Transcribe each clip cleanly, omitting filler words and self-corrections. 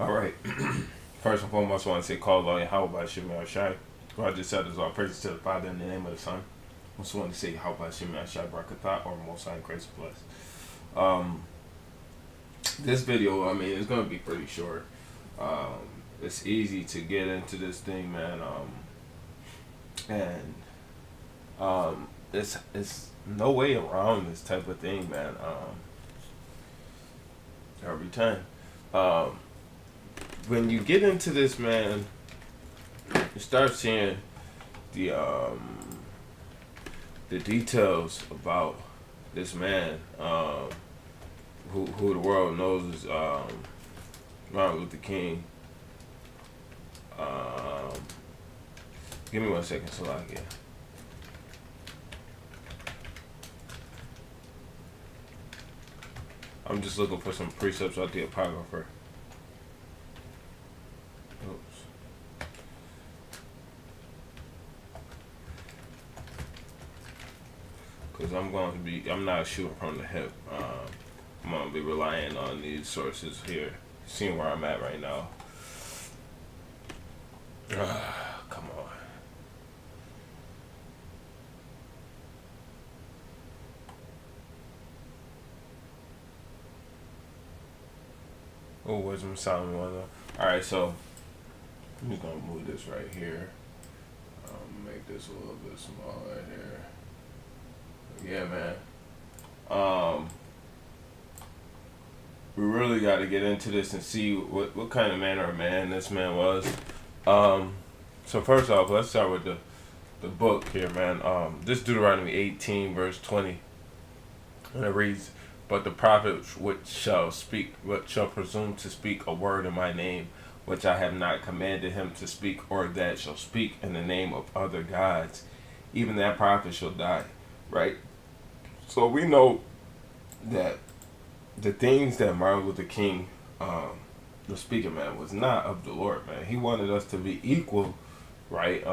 All right. First and foremost, I want to say, call Allah Yahweh Shemel Shai. God just said, "Is all praises to the Father in the name of the Son." I just want to say, How about Shemel Shai Barakatah, or Most High Christ bless. Um, this video, I mean, it's gonna be pretty short. Um, it's easy to get into this thing, man. And it's no way around this type of thing, man. Every time. Um, when you get into this, man, you start seeing the the details about this man, who the world knows is Martin Luther King. Um, Give me 1 second, Salakia. I'm just looking for some precepts out the Apocrypha. Oops. Because I'm not shooting from the hip. I'm going to be relying on these sources here, seeing where I'm at right now. Come on. Oh, Wisdom Solomon 1. Alright, so I'm just going to move this right here. Make this a little bit smaller here. Yeah, man. We really got to get into this and see what kind of manner of man this man was. So first off, let's start with the book here, man. This Deuteronomy 18, verse 20, and it reads, "But the prophet which shall presume to speak a word in my name, which I have not commanded him to speak, or that shall speak in the name of other gods, even that prophet shall die." Right? So we know that the things that Martin Luther King, the speaker, man, was not of the Lord, man. He wanted us to be equal, right?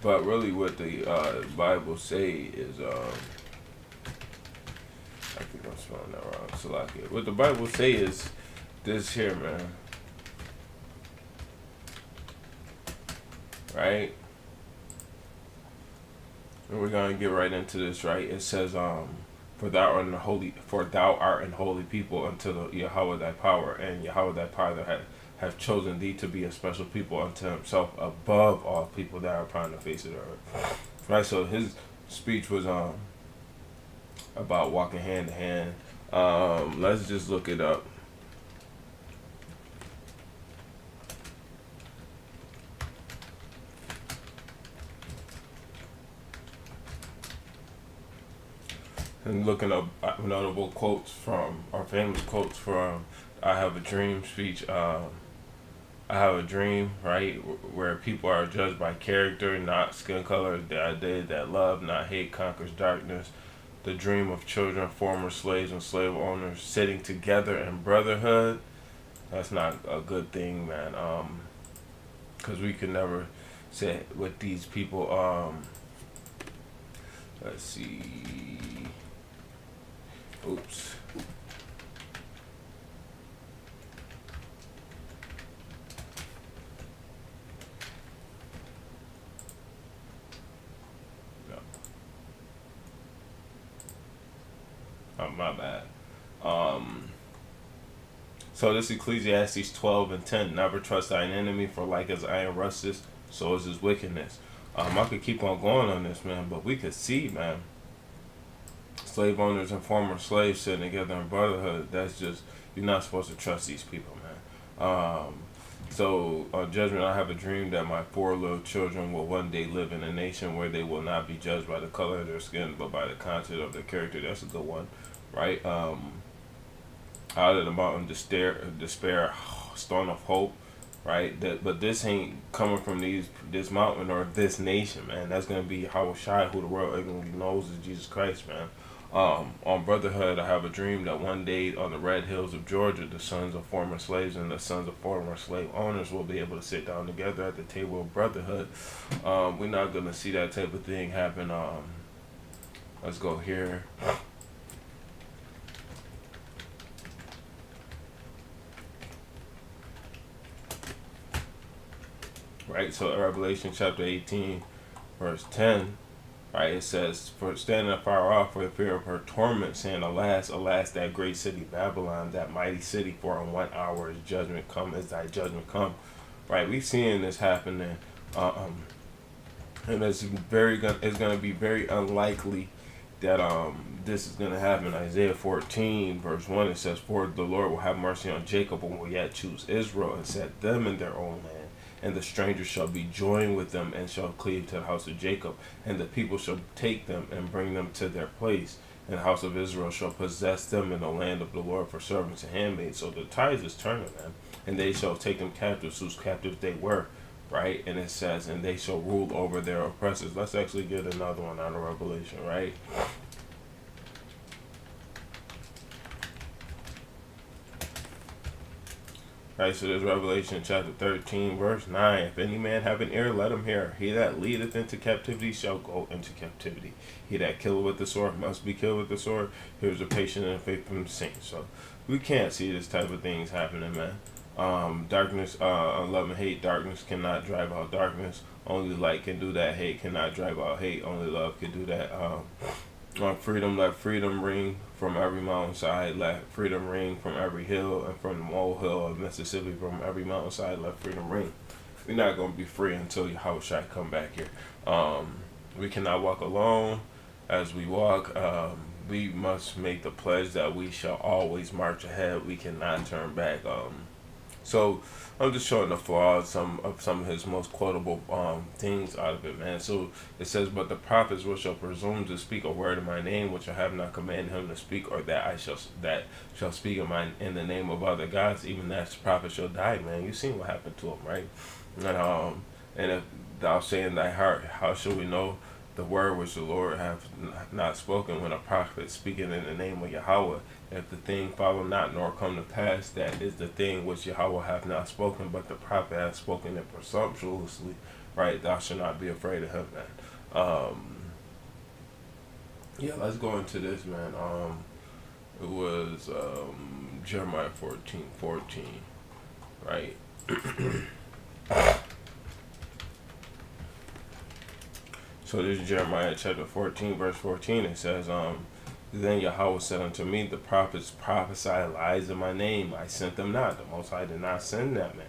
But really, what the Bible say is, I think I'm spelling that wrong. Salakia. What the Bible say is this here, man. Right? And we're gonna get right into this, right? It says, for thou art an holy people unto the Yahweh thy power, and Yahweh thy power have chosen thee to be a special people unto himself above all people that are upon the face of the earth. Right, so his speech was about walking hand in hand. Let's just look it up. And looking up notable quotes from, or famous quotes from I Have a Dream speech. I have a dream, right, where people are judged by character, not skin color. The idea that love, not hate, conquers darkness. The dream of children, former slaves and slave owners sitting together in brotherhood. That's not a good thing, man. Because we can never sit with these people. Let's see. Oops. No. Oh, my bad. So this Ecclesiastes 12 and 10. Never trust thine enemy, for like as iron rusteth, so is his wickedness. I could keep on going on this, man, but we could see, man, slave owners and former slaves sitting together in brotherhood. That's just, you're not supposed to trust these people, man. So on judgment, I have a dream that my four little children will one day live in a nation where they will not be judged by the color of their skin, but by the content of their character. That's a good one, right? Out of the mountain, despair, stone of hope, right? But this ain't coming from this mountain or this nation, man. That's gonna be Hawashai, who the world ignorantly knows is Jesus Christ, man. On brotherhood, I have a dream that one day on the red hills of Georgia, the sons of former slaves and the sons of former slave owners will be able to sit down together at the table of brotherhood. We're not gonna see that type of thing happen. Let's go here. right? So Revelation chapter 18, verse 10, right? It says, "For standing afar off for the fear of her torment, saying, Alas, alas, that great city Babylon, that mighty city, for in 1 hour is judgment come, is thy judgment come." Right? We've seen this happening, and it's gonna be very unlikely that this is gonna happen. Isaiah 14, verse 1, it says, "For the Lord will have mercy on Jacob and will yet choose Israel and set them in their own land. And the stranger shall be joined with them and shall cleave to the house of Jacob. And the people shall take them and bring them to their place. And the house of Israel shall possess them in the land of the Lord for servants and handmaids." So the tides is turning, man. "And they shall take them captives, whose captives they were." Right? And it says, "And they shall rule over their oppressors." Let's actually get another one out of Revelation, right? Right, so there's Revelation chapter 13, verse 9. "If any man have an ear, let him hear. He that leadeth into captivity shall go into captivity. He that killeth with the sword must be killed with the sword. Here's the patient and faithful saints." So we can't see this type of things happening, man. Darkness, love and hate. Darkness cannot drive out darkness. Only light can do that. Hate cannot drive out hate. Only love can do that. Freedom, let freedom ring from every mountainside, let freedom ring from every hill, and from the molehill of Mississippi, from every mountainside, let freedom ring. We're not going to be free until Yahushua come back here. We cannot walk alone. As we walk, we must make the pledge that we shall always march ahead. We cannot turn back. So I'm just showing the flaws, some of his most quotable things out of it, man. So it says, "But the prophets which shall presume to speak a word in my name, which I have not commanded him to speak, or that shall speak in the name of other gods, even that prophet shall die." Man, you seen what happened to him, right? And if thou say in thy heart, how shall we know the word which the Lord hath not spoken, when a prophet speaking in the name of Yahweh? If the thing follow not, nor come to pass, that is the thing which Yahweh hath not spoken, but the prophet hath spoken it presumptuously, right? Thou shalt not be afraid of him, man. Yeah, let's go into this, man. It was Jeremiah 14:14, right? So this is Jeremiah chapter 14, verse 14. It says, "Then Yahweh said unto me, the prophets prophesy lies in my name. I sent them not." The Most High did not send that man.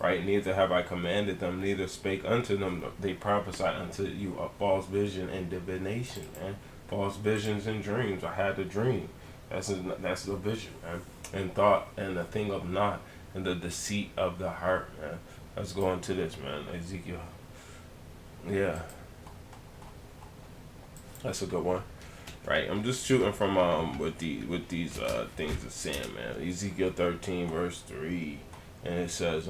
Right? "Neither have I commanded them, neither spake unto them. They prophesy unto you a false vision and divination," man. False visions and dreams. I had a dream. That's the vision, man. And thought, and the thing of naught, and the deceit of the heart, man. Let's go into this, man. Ezekiel. Yeah. That's a good one. Right, I'm just shooting from with these things it's saying, man. Ezekiel 13, verse 3, and it says,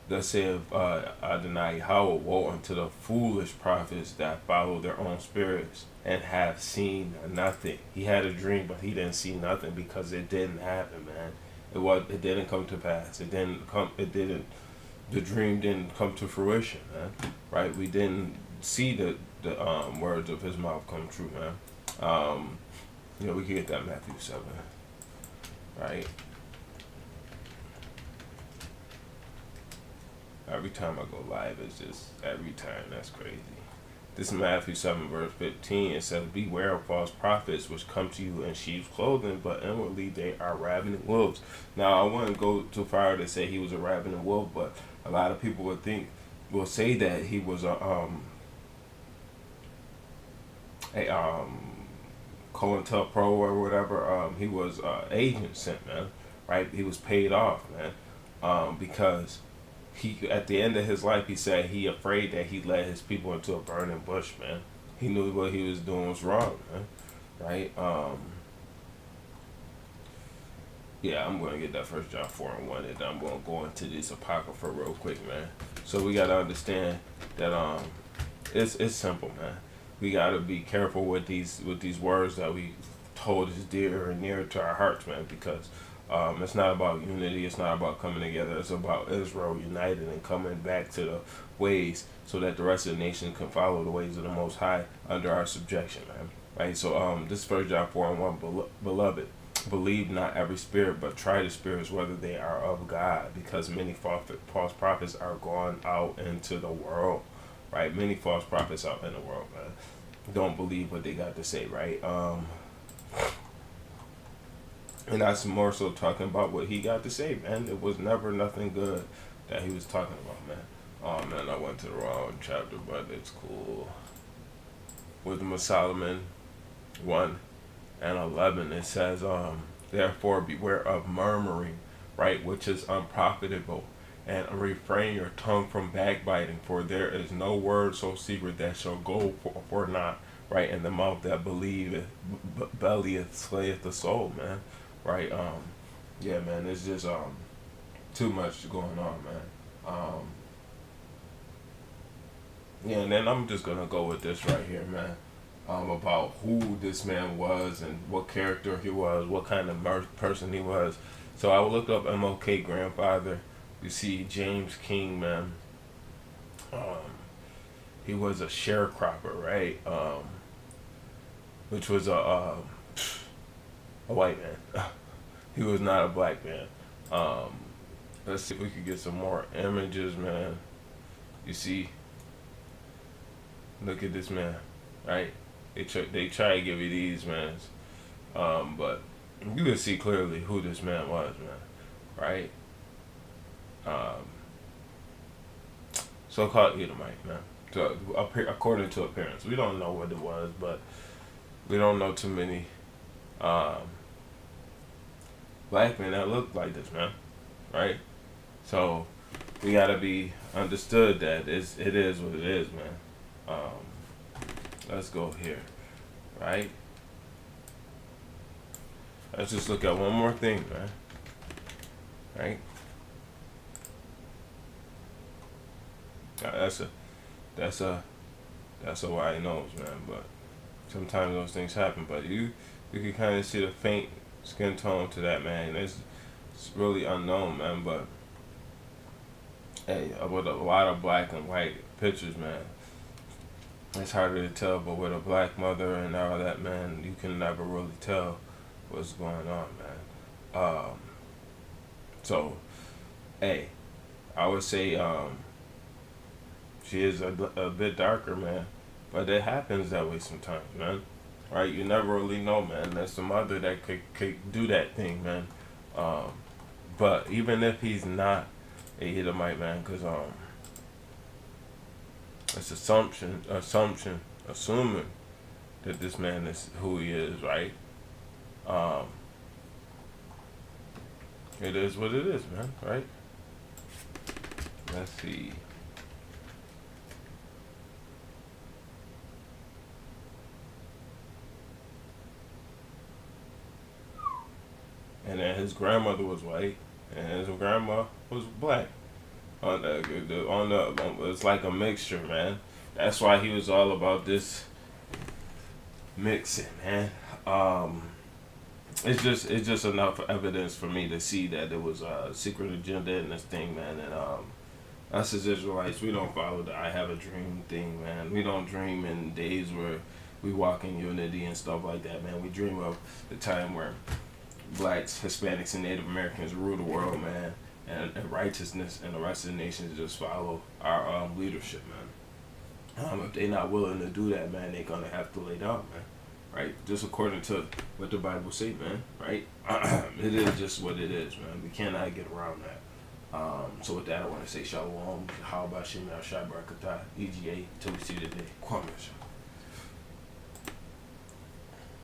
"Thus saith Adonai Yahweh, woe unto the foolish prophets that follow their own spirits and have seen nothing." He had a dream, but he didn't see nothing because it didn't happen, man. It didn't come to pass. It didn't come. It didn't. The dream didn't come to fruition, man. Right? We didn't see the words of his mouth come true, man. We can get that Matthew 7, right? Every time I go live, it's just every time. That's crazy. This is Matthew 7, verse 15. It says, "Beware of false prophets which come to you in sheep's clothing, but inwardly they are ravening wolves." Now, I wouldn't go too far to say he was a ravening wolf, but a lot of people will say that he was a COINTELPRO or whatever. He was agent sent, man. Right? He was paid off, man, because he, at the end of his life, he said he afraid that he led his people into a burning bush, man. He knew what he was doing was wrong, man. Right? Yeah, I'm gonna get that 1 John 4:1, and I'm gonna go into this apocrypha real quick, man. So we gotta understand that it's simple, man. We gotta be careful with these words that we told is dear and near to our hearts, man, because it's not about unity. It's not about coming together. It's about Israel united and coming back to the ways so that the rest of the nation can follow the ways of the Most High under our subjection, man. Right? So this is 1 John 4:1, beloved. Believe not every spirit, but try the spirits whether they are of God, because many false prophets are gone out into the world, right? Many false prophets out in the world, man. Don't believe what they got to say, right? And that's more so talking about what he got to say, man. It was never nothing good that he was talking about, man. Oh man, I went to the wrong chapter, but it's cool. Wisdom of Solomon 1:11, it says, therefore beware of murmuring, right, which is unprofitable, and refrain your tongue from backbiting, for there is no word so secret that shall go for naught, right, in the mouth that believeth, bellieth slayeth the soul, man, right. Yeah, man, it's just too much going on, man. Yeah, and then I'm just gonna go with this right here, man. About who this man was and what character he was, what kind of person he was. So I looked up MLK grandfather. You see James King, man. He was a sharecropper, right? Which was a white man. He was not a black man. Let's see if we could get some more images, man. You see, look at this man, right? They try to give you these, man. But you can see clearly who this man was, man, right? So-called Edomite, man. So according to appearance, we don't know what it was, but we don't know too many black men that look like this, man, right? So we gotta be understood that it is what it is, man. Let's go here, right? Let's just look at one more thing, man. Right? That's a wide nose, man. But sometimes those things happen. But you can kind of see the faint skin tone to that, man. It's really unknown, man. But hey, with a lot of black and white pictures, man, it's harder to tell. But with a black mother and all that, man, you can never really tell what's going on, man. So, hey, I would say she is a bit darker, man, but it happens that way sometimes, man. Right? You never really know, man. There's some other that could do that thing, man. But even if he's not a Edomite, man, because it's assuming that this man is who he is, right? It is what it is, man, right? Let's see. And then his grandmother was white, and his grandma was black. It's like a mixture, man. That's why he was all about this mixing, man. It's just enough evidence for me to see that there was a secret agenda in this thing, man. And us as Israelites, we don't follow the "I have a dream" thing, man. We don't dream in days where we walk in unity and stuff like that, man. We dream of the time where blacks, Hispanics, and Native Americans rule the world, man, and righteousness and the rest of the nations just follow our leadership, man. If they're not willing to do that, man, they're gonna have to lay down, man. Right? Just according to what the Bible say, man. Right? It is just what it is, man. We cannot get around that. So with that, I want to say shalom. How about Shemel Shabbat Katah, EGA, till we see you today. Kwame.